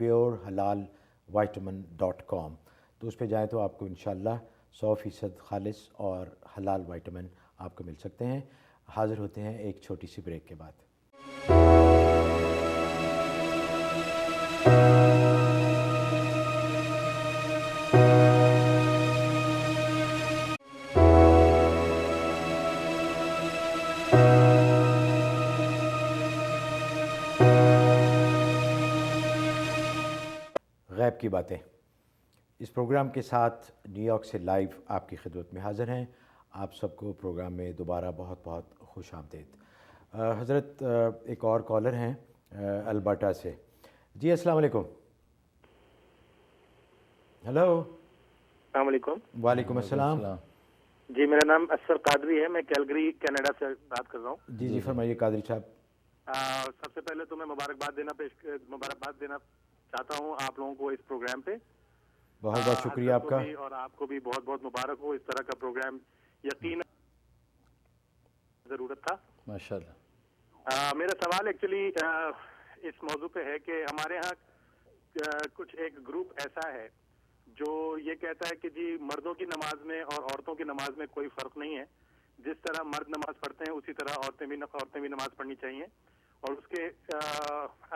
purehalalvitamin.com, تو اس پہ جائیں تو آپ کو انشاءاللہ 100% خالص اور حلال وائٹامن آپ کو مل سکتے ہیں۔ حاضر ہوتے ہیں ایک چھوٹی سی بریک کے بعد۔ غیب کی باتیں، اس پروگرام کے ساتھ نیو یارک سے لائیو آپ کی خدمت میں حاضر ہیں۔ آپ سب کو پروگرام میں دوبارہ بہت بہت خوش آمدید۔ حضرت ایک اور کالر ہیں البرٹا سے۔ جی السلام علیکم۔ ہیلو۔ السلام علیکم۔ وعلیکم السلام۔ جی میرا نام اسفر قادری ہے، میں کیلگری کینیڈا سے بات کر رہا ہوں۔ جی فرمائیے قادری صاحب۔ سب سے پہلے تو میں مبارکباد دینا چاہتا ہوں آپ لوگوں کو اس پروگرام پہ۔ بہت بہت شکریہ آپ کا، اور آپ کو بھی بہت بہت مبارک ہو۔ اس طرح کا پروگرام یقیناً ضرورت تھا۔ ماشاءاللہ۔ میرا سوال ایکچولی اس موضوع پہ ہے کہ ہمارے ہاں کچھ ایک گروپ ایسا ہے جو یہ کہتا ہے کہ جی مردوں کی نماز میں اور عورتوں کی نماز میں کوئی فرق نہیں ہے، جس طرح مرد نماز پڑھتے ہیں اسی طرح عورتیں بھی نماز پڑھنی چاہیے، اور اس کے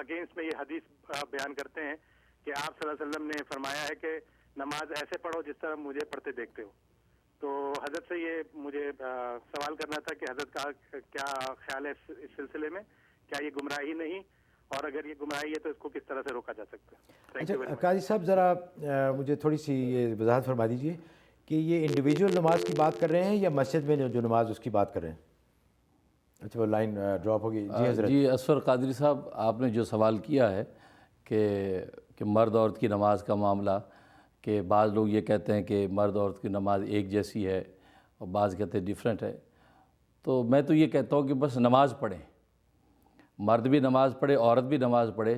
اگینسٹ میں یہ حدیث بیان کرتے ہیں کہ آپ صلی اللہ علیہ وسلم نے فرمایا ہے کہ نماز ایسے پڑھو جس طرح مجھے پڑھتے دیکھتے ہو۔ تو حضرت سے یہ مجھے سوال کرنا تھا کہ حضرت کا کیا خیال ہے اس سلسلے میں، کیا یہ گمراہی نہیں، اور اگر یہ گمراہی ہے تو اس کو کس طرح سے روکا جا سکتا ہے؟ اچھا قاضی صاحب ذرا مجھے تھوڑی سی یہ وضاحت فرما دیجئے کہ یہ انڈیویجول نماز کی بات کر رہے ہیں یا مسجد میں جو نماز اس کی بات کر رہے ہیں؟ اچھا وہ لائن ڈراپ ہوگی۔ جی حضرت۔ جی اسفر قادری صاحب، آپ نے جو سوال کیا ہے کہ مرد عورت کی نماز کا معاملہ، کہ بعض لوگ یہ کہتے ہیں کہ مرد عورت کی نماز ایک جیسی ہے اور بعض کہتے ہیں ڈیفرنٹ ہے، تو میں تو یہ کہتا ہوں کہ بس نماز پڑھیں، مرد بھی نماز پڑھے عورت بھی نماز پڑھے،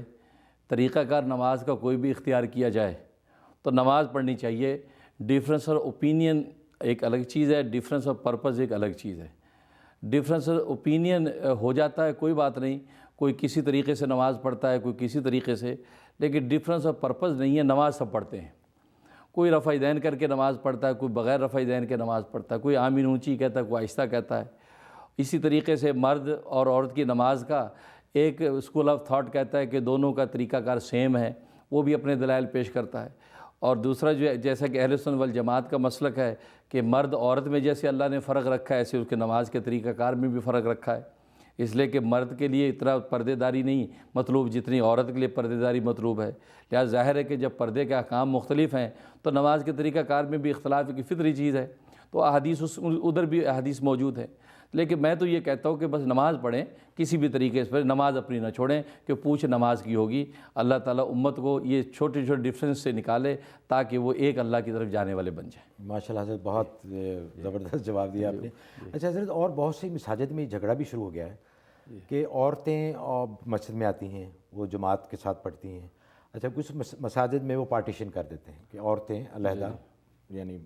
طریقہ کار نماز کا کوئی بھی اختیار کیا جائے تو نماز پڑھنی چاہیے۔ ڈیفرنس اور اوپینین ایک الگ چیز ہے، ڈیفرنس اور پرپز ایک الگ چیز ہے۔ ڈیفرنس اور اوپینین ہو جاتا ہے کوئی بات نہیں، کوئی کسی طریقے سے نماز پڑھتا ہے کوئی کسی طریقے سے، لیکن ڈیفرنس اور پرپز نہیں ہے، نماز سب پڑھتے ہیں۔ کوئی رفع دین کر کے نماز پڑھتا ہے، کوئی بغیر رفع دین کے نماز پڑھتا ہے، کوئی آمین اونچی کہتا ہے، کوئی آہستہ کہتا ہے۔ اسی طریقے سے مرد اور عورت کی نماز کا ایک اسکول آف تھاٹ کہتا ہے کہ دونوں کا طریقہ کار سیم ہے، وہ بھی اپنے دلائل پیش کرتا ہے۔ اور دوسرا جو ہے جیسا کہ اہل سنت والجماعت کا مسلک ہے کہ مرد عورت میں جیسے اللہ نے فرق رکھا ہے ایسے اس کے نماز کے طریقہ کار میں بھی فرق رکھا ہے، اس لیے کہ مرد کے لیے اتنا پردے داری نہیں مطلوب جتنی عورت کے لیے پردے داری مطلوب ہے۔ لہٰذا ظاہر ہے کہ جب پردے کے احکام مختلف ہیں تو نماز کے طریقہ کار میں بھی اختلاف کی فطری چیز ہے، تو احادیث ادھر بھی احادیث موجود ہیں۔ لیکن میں تو یہ کہتا ہوں کہ بس نماز پڑھیں کسی بھی طریقے سے، نماز اپنی نہ چھوڑیں کہ پوچھ نماز کی ہوگی۔ اللہ تعالیٰ امت کو یہ چھوٹے چھوٹے ڈفرینس سے نکالے تاکہ وہ ایک اللہ کی طرف جانے والے بن جائیں۔ ماشاءاللہ حضرت بہت زبردست جواب دیا آپ نے۔ اچھا حضرت اور بہت سی مساجد میں جھگڑا بھی شروع ہو گیا ہے کہ عورتیں مسجد میں آتی ہیں وہ جماعت کے ساتھ پڑھتی ہیں، اچھا کچھ مساجد میں وہ پارٹیشن کر دیتے ہیں کہ عورتیں علیحدہ یعنی،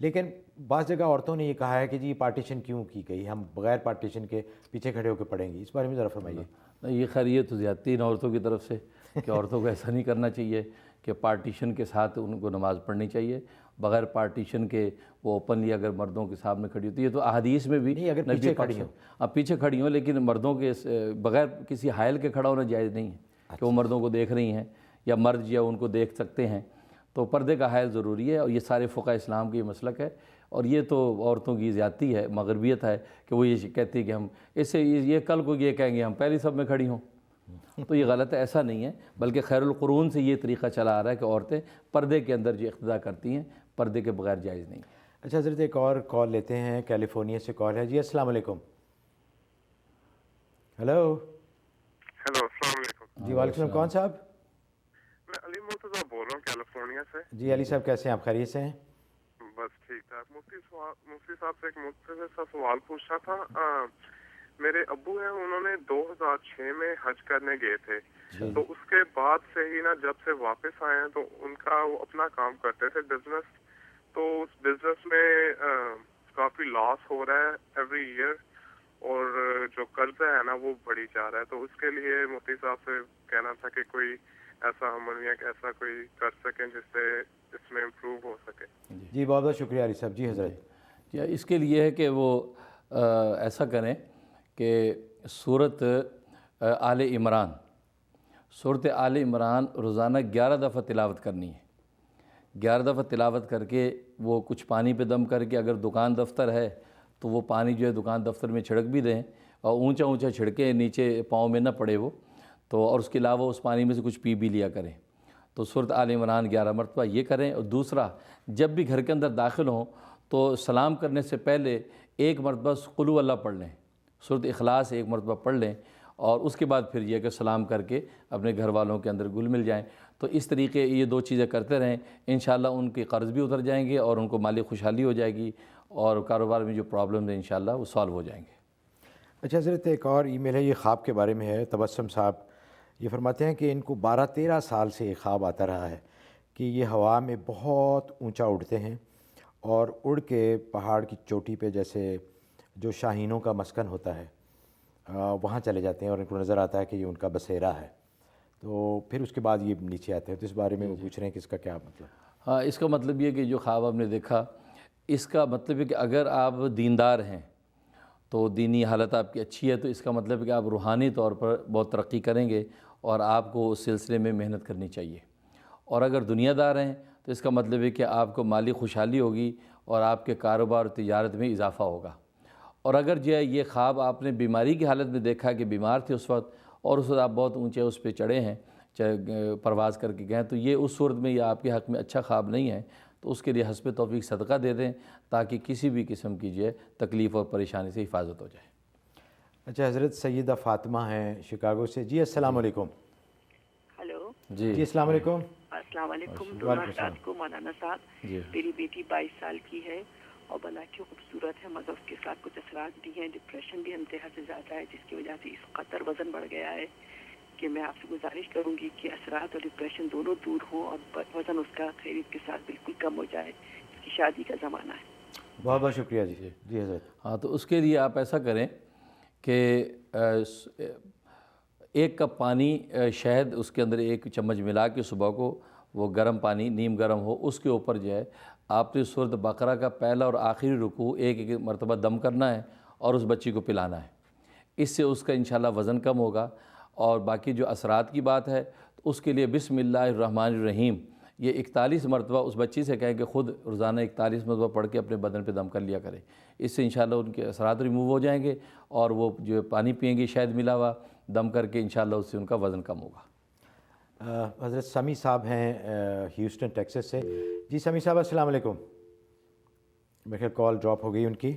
لیکن بعض جگہ عورتوں نے یہ کہا ہے کہ جی پارٹیشن کیوں کی گئی، ہم بغیر پارٹیشن کے پیچھے کھڑے ہو کے پڑھیں گے، اس بارے میں ذرا فرمائیے۔ نہیں یہ خیر یہ تو زیادتی ان عورتوں کی طرف سے کہ عورتوں کو ایسا نہیں کرنا چاہیے کہ پارٹیشن کے ساتھ ان کو نماز پڑھنی چاہیے، بغیر پارٹیشن کے وہ اوپنلی اگر مردوں کے سامنے کھڑی ہوتی ہے تو احادیث میں بھی نہیں، اگر پیچھے کھڑی ہوں، اب پیچھے کھڑی ہوں لیکن مردوں کے بغیر کسی حائل کے کھڑا ہونا جائز نہیں ہے کہ وہ مردوں کو دیکھ رہی ہیں یا مرد یا ان کو دیکھ سکتے ہیں، تو پردے کا حائل ضروری ہے، اور یہ سارے فقہ اسلام کی یہ مسلک ہے، اور یہ تو عورتوں کی زیادتی ہے مغربیت ہے کہ وہ یہ کہتی ہے کہ ہم اس سے یہ کل کو یہ کہیں گے ہم پہلی صف میں کھڑی ہوں، تو یہ غلط ہے، ایسا نہیں ہے، بلکہ خیر القرون سے یہ طریقہ چلا آ رہا ہے کہ عورتیں پردے کے اندر جو اقتداء کرتی ہیں پردے کے بغیر جائز نہیں۔ اچھا حضرت ایک اور کال لیتے ہیں، کیلیفورنیا سے کال ہے۔ جی السلام علیکم۔ ہیلو السلام علیکم۔ جی وعلیکم السلام، کون صاحب؟ میں علی مرتضیٰ بول رہا ہوں کیلیفورنیا سے۔ جی علی صاحب کیسے ہیں آپ، خیریت سے ہیں؟ بس ٹھیک ٹھاک۔ مفتی صاحب سے ایک مختصر سا سوال پوچھنا تھا۔ میرے ابو ہیں، انہوں نے 2006 میں حج کرنے گئے تھے، تو اس کے بعد سے ہی نا جب سے واپس آئے ہیں تو ان کا وہ اپنا کام کرتے تھے بزنس، تو اس بزنس میں کافی لاس ہو رہا ہے ایوری ایئر، اور جو قرضہ ہے نا وہ بڑھی جا رہا ہے، تو اس کے لیے مفتی صاحب سے کہنا تھا کہ کوئی ایسا عمل یا ایسا کوئی کر سکیں جس سے اس میں امپروو جی بہت بہت شکریہ علی صاحب. جی حضرت. یا اس کے لیے ہے کہ وہ ایسا کریں کہ صورت آل عمران روزانہ 11 دفعہ تلاوت کرنی ہے. 11 دفعہ تلاوت کر کے وہ کچھ پانی پہ دم کر کے، اگر دکان دفتر ہے تو وہ پانی جو ہے دکان دفتر میں چھڑک بھی دیں، اور اونچا اونچا چھڑکیں، نیچے پاؤں میں نہ پڑے وہ تو. اور اس کے علاوہ اس پانی میں سے کچھ پی بھی لیا کریں. تو سورۃ آل عمران 11 مرتبہ یہ کریں. اور دوسرا، جب بھی گھر کے اندر داخل ہوں تو سلام کرنے سے پہلے 1 مرتبہ قل هو اللہ پڑھ لیں، سورۃ اخلاص 1 مرتبہ پڑھ لیں، اور اس کے بعد پھر یہ کہ سلام کر کے اپنے گھر والوں کے اندر گل مل جائیں. تو اس طریقے یہ 2 چیزیں کرتے رہیں، انشاءاللہ ان کے قرض بھی اتر جائیں گے اور ان کو مالی خوشحالی ہو جائے گی، اور کاروبار میں جو پرابلم ہیں انشاءاللہ وہ سالو ہو جائیں گے. اچھا حضرت، ایک اور ای میل ہے، یہ خواب کے بارے میں ہے. تبسم صاحب یہ فرماتے ہیں کہ ان کو 12-13 سال سے یہ خواب آتا رہا ہے کہ یہ ہوا میں بہت اونچا اڑتے ہیں اور اڑ کے پہاڑ کی چوٹی پہ، جیسے جو شاہینوں کا مسکن ہوتا ہے وہاں چلے جاتے ہیں، اور ان کو نظر آتا ہے کہ یہ ان کا بسیرا ہے. تو پھر اس کے بعد یہ نیچے آتے ہیں. تو اس بارے میں وہ پوچھ رہے ہیں کہ اس کا کیا مطلب؟ ہاں، اس کا مطلب یہ کہ جو خواب آپ نے دیکھا، اس کا مطلب ہے کہ اگر آپ دیندار ہیں تو دینی حالت آپ کی اچھی ہے، تو اس کا مطلب ہے کہ آپ روحانی طور پر بہت ترقی کریں گے اور آپ کو اس سلسلے میں محنت کرنی چاہیے. اور اگر دنیا دار ہیں تو اس کا مطلب ہے کہ آپ کو مالی خوشحالی ہوگی اور آپ کے کاروبار اور تجارت میں اضافہ ہوگا. اور اگر جو ہے یہ خواب آپ نے بیماری کی حالت میں دیکھا کہ بیمار تھے اس وقت، اور اس وقت آپ بہت اونچے اس پہ چڑھے ہیں، پرواز کر کے گئے، تو یہ اس صورت میں یہ آپ کے حق میں اچھا خواب نہیں ہے. تو اس کے لیے حسب توفیق صدقہ دے دیں تاکہ کسی بھی قسم کی جو ہے تکلیف اور پریشانی سے حفاظت ہو جائے. اچھا حضرت، سیدہ فاطمہ ہیں شکاگو سے. جی السلام علیکم. ہیلو. جی السلام علیکم. السلام علیکم. وعلیکم السلام. رات کو مولانا صاحب، جی میری بیٹی 22 سال کی ہے اور بلا کی خوبصورت ہے، مگر اس کے ساتھ کچھ اثرات بھی ہیں. ڈپریشن بھی انتہا سے زیادہ ہے، جس کی وجہ سے اس قدر وزن بڑھ گیا ہے کہ میں آپ سے گزارش کروں گی کہ اثرات اور ڈپریشن دونوں دور ہوں اور وزن اس کا خیریت کے ساتھ بالکل کم ہو جائے. اس کی شادی کا زمانہ ہے. بہت بہت شکریہ جی. جی حضرت. ہاں، تو اس کے لیے آپ ایسا کریں کہ 1 کپ پانی، شہد اس کے اندر 1 چمچ ملا کے صبح کو، وہ گرم پانی نیم گرم ہو، اس کے اوپر جو ہے آپ نے سورۃ بقرہ کا پہلا اور آخری رکوع 1 مرتبہ دم کرنا ہے اور اس بچی کو پلانا ہے. اس سے اس کا انشاءاللہ وزن کم ہوگا. اور باقی جو اثرات کی بات ہے تو اس کے لیے بسم اللہ الرحمن الرحیم یہ 41 مرتبہ اس بچی سے کہیں کہ خود روزانہ 41 مرتبہ پڑھ کے اپنے بدن پہ دم کر لیا کرے. اس سے انشاءاللہ ان کے اثرات ریموو ہو جائیں گے، اور وہ جو پانی پئیں گے شاید ملا ہوا دم کر کے، انشاءاللہ اس سے ان کا وزن کم ہوگا. حضرت سمی صاحب ہیں ہیوسٹن ٹیکسس سے. جی سمی صاحب السلام علیکم. میرے خیال کال ڈراپ ہو گئی ان کی.